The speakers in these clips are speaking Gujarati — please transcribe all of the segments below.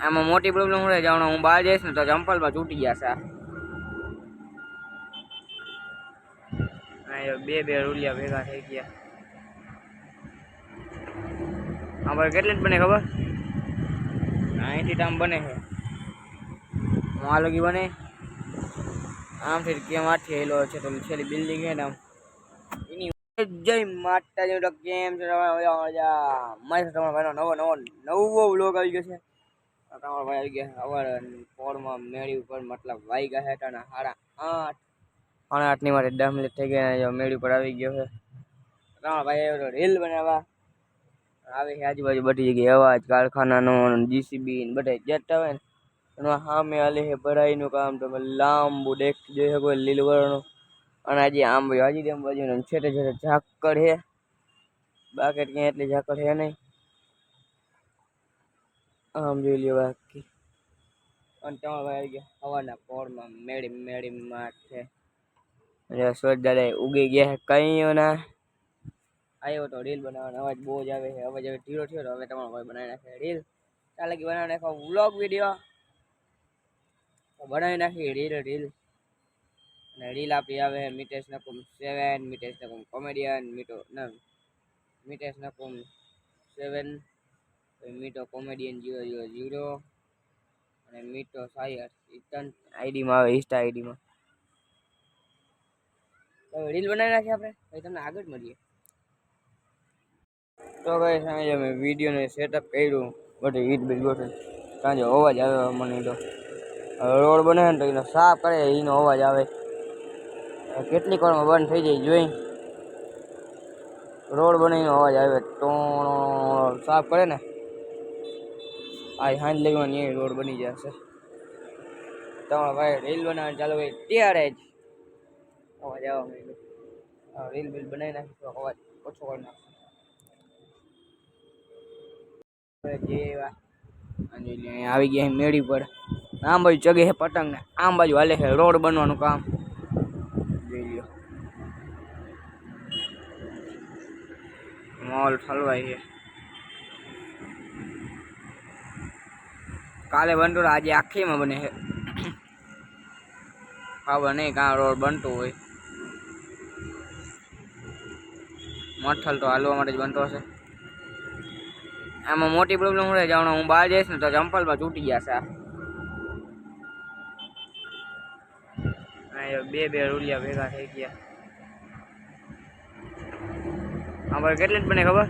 આમાં મોટી પ્રોબ્લેમ શું જાણ હું બહાર જઈશ ને તો ચંપલમાં તૂટી જશે. બે રૂલિયા ભેગા થઈ ગયા. અમારે કેટલી બને ખબર? 90 ટામ બને છે. હું આ લગી બને આમથી કેમ આઠી હેલો છે તો છેલ્લી બિલ્ડિંગ છે ને આમ એની જય માતાજી તો કેમ છે મસ્ત. તમારો ભાઈનો નવો વ્લોગ આવી ગયો છે. તમારો ભાઈ આવી ગયા સવારે પોળમાં મેળી ઉપર, મતલબ વાઈ ગયા હતા ને 8:30 ની માટે 10 મિનિટ થઈ ગયા. મેળી ઉપર આવી ગયો છે. તમારો ભાઈ આવ્યો તો રીલ બનાવવા. આવે છે આજુબાજુ બધી જગ્યાએ અવાજ, કારખાનાનો, જીસીબી બધા જતા હોય ને એમાં સામે હાલે છે ભરાઈનું કામ. તમે લાંબુ દેખ જોઈ શકો લીલવરનું. અને હજી આમ હજી આમ બાજુ છેટે છેટે ઝાકળ છે. બાકી ક્યાં એટલી ઝાકળ છે નહીં. આમ જોઈ લ્યો બાકી. અને તમારા ભાઈ આવી ગયા સવારના પોળમાં મેળી માથે. સૂરજ દાદા ઉગી ગયા છે કઈઓ ના. આવ્યો તો રીલ બનાવવાનો અવાજ બહુ જ આવે છે. અવાજ હવે ધીરો થયો તો હવે તમારો ભાઈ બનાવી નાખે રીલ. ચાલે કે બનાવી નાખો વ્લોગ વિડીયો બનાવી નાખી રીલ. અને રીલ આપી આવે છે મિતેશ નકુમ 7, મિતેશ નકુમ કોમેડિયન, મિતેશ નકુમ 7, મીટો કોમેડિયન 000 અને મીટો સાયર આઈડીમાં આવે, ઇન્સ્ટા આઈડીમાં. રીલ બનાવી નાખીએ આપણે. ભાઈ તમને આગળ મળીએ. તો ભાઈ સાંજે મેં વિડીયોને સેટઅપ કર્યું બધું ઈટ બીટ ગોઠવી. સાંજે અવાજ આવે મને તો રોડ બને ને તો એનો સાફ કરે એનો અવાજ આવે. કેટલીક વારમાં બંધ થઈ જાય જોઈ. રોડ બને એનો અવાજ આવે તો સાફ કરે ને આ હાંજ લેવાની રોડ બની જશે. તમારા ભાઈ રીલ બનાવવાનું ચાલુ હોય ત્યારે જ અવાજ આવવા માંડ્યો. રીલ બીલ બનાવી નાખી તો અવાજ ઓછો કરી નાખો. આવી ગયા મેળી પર. આમ બાજુ ચગે છે પતંગ ને આમ બાજુ હાલે છે રોડ બનવાનું કામ. જોઈ લ્યો મોલ ઠલવાય છે. કાલે બનતો આજે આખીમાં બને છે. ખબર નહીં કાં રોડ બનતું હોય. મઠલ તો હાલવા માટે જ બનતો હશે. આમાં મોટી પ્રોબ્લેમ શું જાણ હું બહાર જઈશ ને તો ચંપલમાં તૂટી જશે. બે રૂલિયા ભેગા થઈ ગયા. અમારે કેટલી બને ખબર?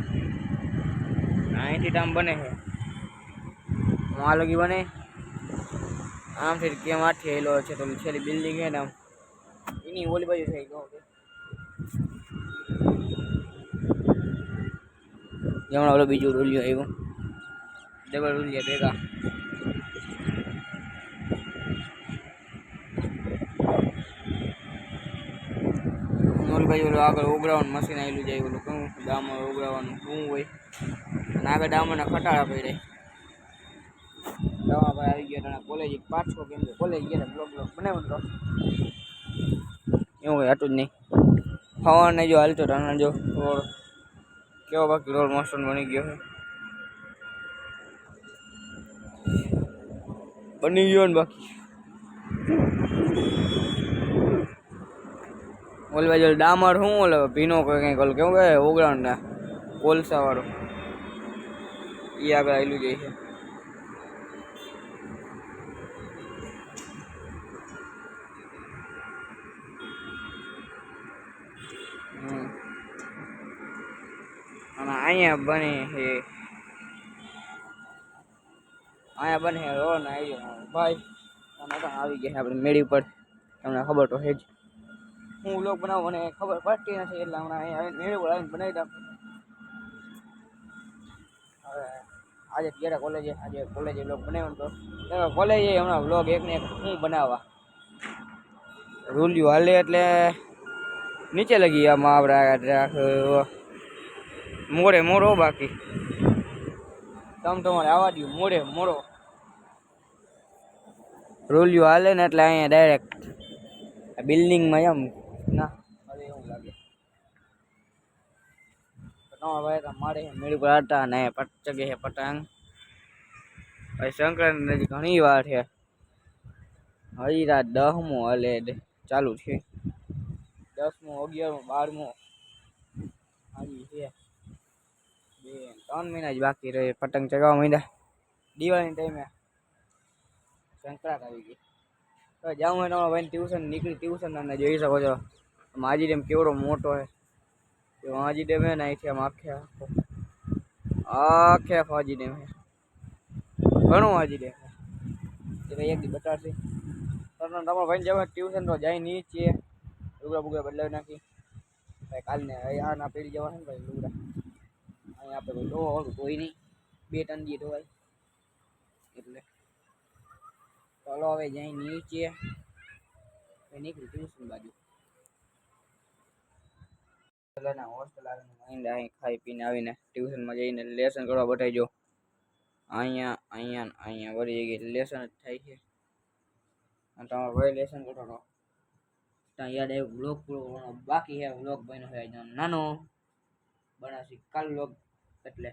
90 ટામ બને છે. હું આ લગી બને આમથી કેમ આઠી હેલો છે તો છેલ્લી બિલ્ડિંગ છે ને આમ એની ઓલી બાજુ થઈ ગયો. હમણાં ઓલો બીજું રૂલિયો આવ્યું. ડબલ રૂલિયા ભેગા. ઓલી બાજુ ઓલું આગળ ઉગરાવાનું મશીન આવેલું જાય. ઓલું કહું ડામર ઉગરાવાનું શું હોય અને આગળ ડામરના ખટાડા પડ્યા. દવા ભાઈ આવી ગયા કોલેજ પાછો કેમ કે કોલેજ ગયા બ્લોગ બનાવ્યો તો એવું કઈ હતું જ નહીં. હવાને જો હાલતો હતો જો રોડ કેવો બાકી રોડ મસ્ત બની ગયો છે. બની ગયો ને બાકી ઓલી બાજુ ડામર શું ઓલો ભીનો કોઈ કઈક ઓલું કેવું કે ઉગરાણ ના કોલસા વાળો એ આગળ આવેલું જાય છે. અને અહીંયા બને છે રોડ ને આવી ભાઈ આવી ગયા આપણે મેળી ઉપર. તમને ખબર તો છે જ હું વ્લોગ બનાવું મને ખબર પડતી નથી એટલે હમણાં અહીંયા મેળી ઉપર આવીને બનાવી દઉં. હવે આજે ગયા કોલેજે વ્લોગ બનાવ્યો તો કોલેજે હમણાં વ્લોગ એકને એક હું બનાવવા રૂલિયું હાલે એટલે નીચે લગી આમાં આપણે મોડો બાકી તમારે આવવા દઉં મોડો રૂલિયું હાલે ને એટલે અહીંયા ડાયરેક્ટ બિલ્ડિંગમાં એમ ના હવે એવું લાગે. તમારા ભાઈ તો મારે મેળી પર હતા ને ચગે છે પતંગ. ભાઈ સંક્રાંતિ હજી ઘણી વાર છે, હજી રાત 10મો હાલે ચાલુ છે, 10મો 11મો 12મો હજી છે 2-3 મહિના જ બાકી રહે. પતંગ ચગાવવા માંડ્યા દિવાળી ટાઈમે. સંક્રાંત આવી ગઈ. તો જાઉં હોય તમારા ભાઈ ટ્યુશન નીકળી, ટ્યુશન તમને જોઈ શકો છો. માજી ડેમ કેવડો મોટો છે. માજી ડેમ હે ને અહીંથી આમ આખે ફાજી ડેમ છે, ઘણું માજી ડેમ છે. ભાઈ એક દી બતાડશે તમારા ભાઈ જવા ટ્યુશન તો જાય નીચે, લુગડા બુગડા બદલાવી નાખી ભાઈ. કાલને આ ના પેલી જવા છે ને ભાઈ લુગડા અહીંયા આપણે કોઈ ધોવાનું કોઈ નહીં, 2 ટંડી ધોવાય એટલે ચાલો હવે જાય નીચે નીકળી ટ્યુશન બાજુ. હોસ્ટેલ આવીને ખાઈ પીને આવીને ટ્યુશનમાં જઈને લેસન કરવા બતાવી જો. અહીંયા વળી ગઈ લેસન જ થાય છે. અને તમારો ભાઈ લેસન કરતો હતો ત્યાં યાદ આવ્યું વ્લોગ પૂરો બાકી છે. વ્લોગ બન્યો છે નાનો, બનાવશી કાલ વ્લોગ, એટલે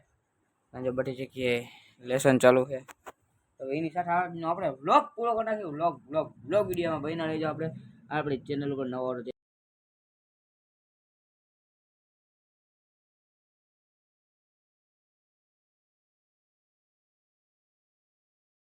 સાંજે બધી જગ્યાએ લેસન ચાલુ છે. તો એની સાથે આપણે વ્લોગ પૂરો કરી નાખ્યો. વ્લોગ વિડીયોમાં બન્યા રહેજો. આપણે આપણી ચેનલ ઉપર નવો